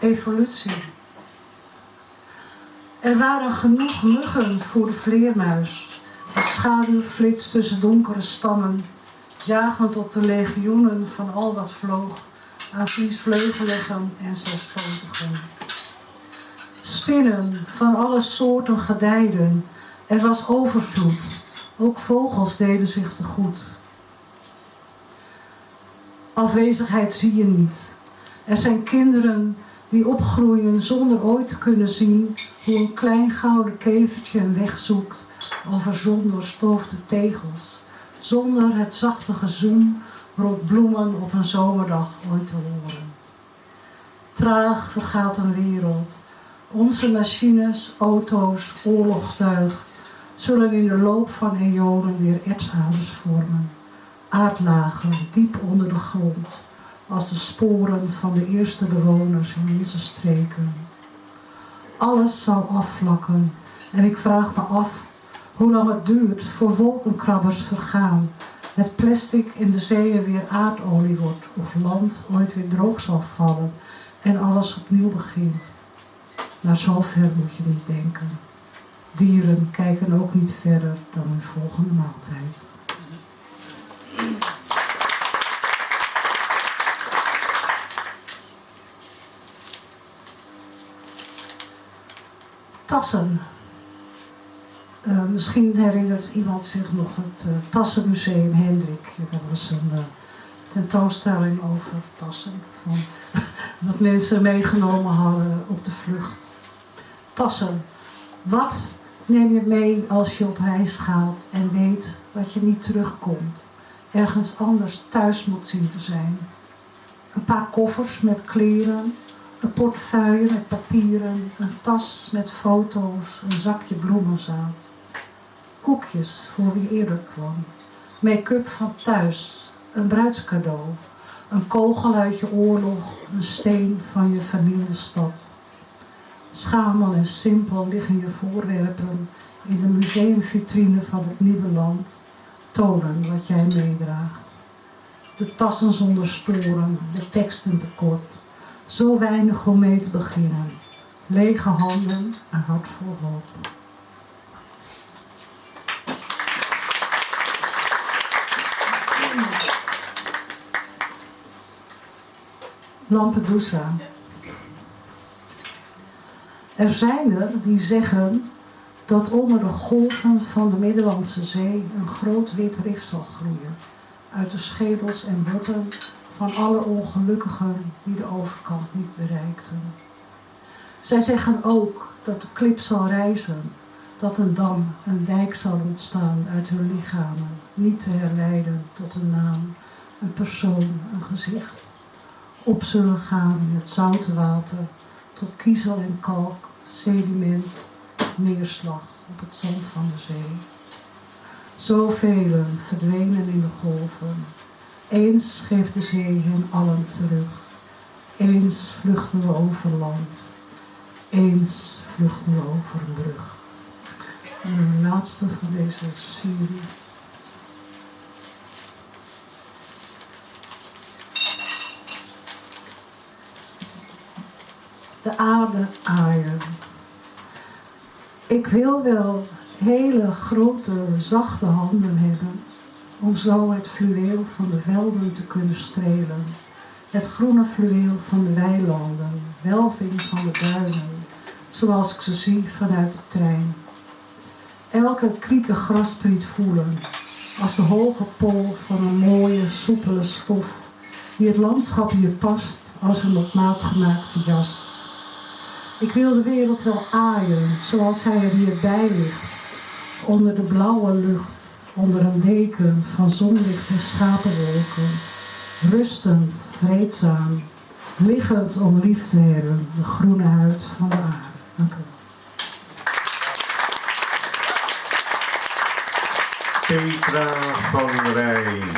Evolutie. Er waren genoeg muggen voor de vleermuis. De schaduw flitst tussen donkere stammen, jagend op de legioenen van al wat vloog, aan vliesvleugeligen en zespotigen. Spinnen van alle soorten gedijden. Er was overvloed. Ook vogels deden zich te goed. Afwezigheid zie je niet. Er zijn kinderen die opgroeien zonder ooit te kunnen zien hoe een klein gouden kevertje een weg zoekt over zondoorstoofde tegels, zonder het zachte gezoem rond bloemen op een zomerdag ooit te horen. Traag vergaat een wereld. Onze machines, auto's, oorlogstuig zullen in de loop van eonen weer ertsaders vormen. Aardlagen diep onder de grond, als de sporen van de eerste bewoners in onze streken. Alles zal afvlakken en ik vraag me af hoe lang het duurt voor wolkenkrabbers vergaan, het plastic in de zeeën weer aardolie wordt of land ooit weer droog zal vallen en alles opnieuw begint. Maar zo ver moet je niet denken. Dieren kijken ook niet verder dan hun volgende maaltijd. Tassen. Misschien herinnert iemand zich nog het Tassenmuseum Hendrik. Dat was een tentoonstelling over tassen. Wat mensen meegenomen hadden op de vlucht. Tassen. Wat neem je mee als je op reis gaat en weet dat je niet terugkomt? Ergens anders thuis moet zien te zijn. Een paar koffers met kleren. Een portefeuille met papieren. Een tas met foto's. Een zakje bloemenzaad. Koekjes voor wie eerder kwam. Make-up van thuis. Een bruidscadeau. Een kogel uit je oorlog. Een steen van je vernielde stad. Schamel en simpel liggen je voorwerpen in de museumvitrine van het nieuwe land. Tonen wat jij meedraagt. De tassen zonder sporen, de teksten tekort. Zo weinig om mee te beginnen. Lege handen, een hart vol hoop. Lampedusa. Er zijn er die zeggen dat onder de golven van de Middellandse Zee een groot wit rif zal groeien. Uit de schedels en botten van alle ongelukkigen die de overkant niet bereikten. Zij zeggen ook dat de klip zal rijzen, dat een dam, een dijk zal ontstaan uit hun lichamen, niet te herleiden tot een naam, een persoon, een gezicht. Op zullen gaan in het zoute water, tot kiezel en kalk, sediment, neerslag op het zand van de zee. Zoveel verdwenen in de golven. Eens geeft de zee hen allen terug. Eens vluchten we over land. Eens vluchten we over een brug. En de laatste van deze serie. De aarde aaien. Ik wil wel hele grote, zachte handen hebben om zo het fluweel van de velden te kunnen strelen. Het groene fluweel van de weilanden, welving van de duinen, zoals ik ze zie vanuit de trein. Elke krieke graspriet voelen, als de hoge pol van een mooie, soepele stof, die het landschap hier past als een op maat gemaakte jas. Ik wil de wereld wel aaien, zoals hij er hierbij ligt, onder de blauwe lucht, onder een deken van zonlicht en schapenwolken, rustend, vreedzaam, liggend om lief te hebben, de groene huid van de aarde. Dank u wel. Petra van Rijn.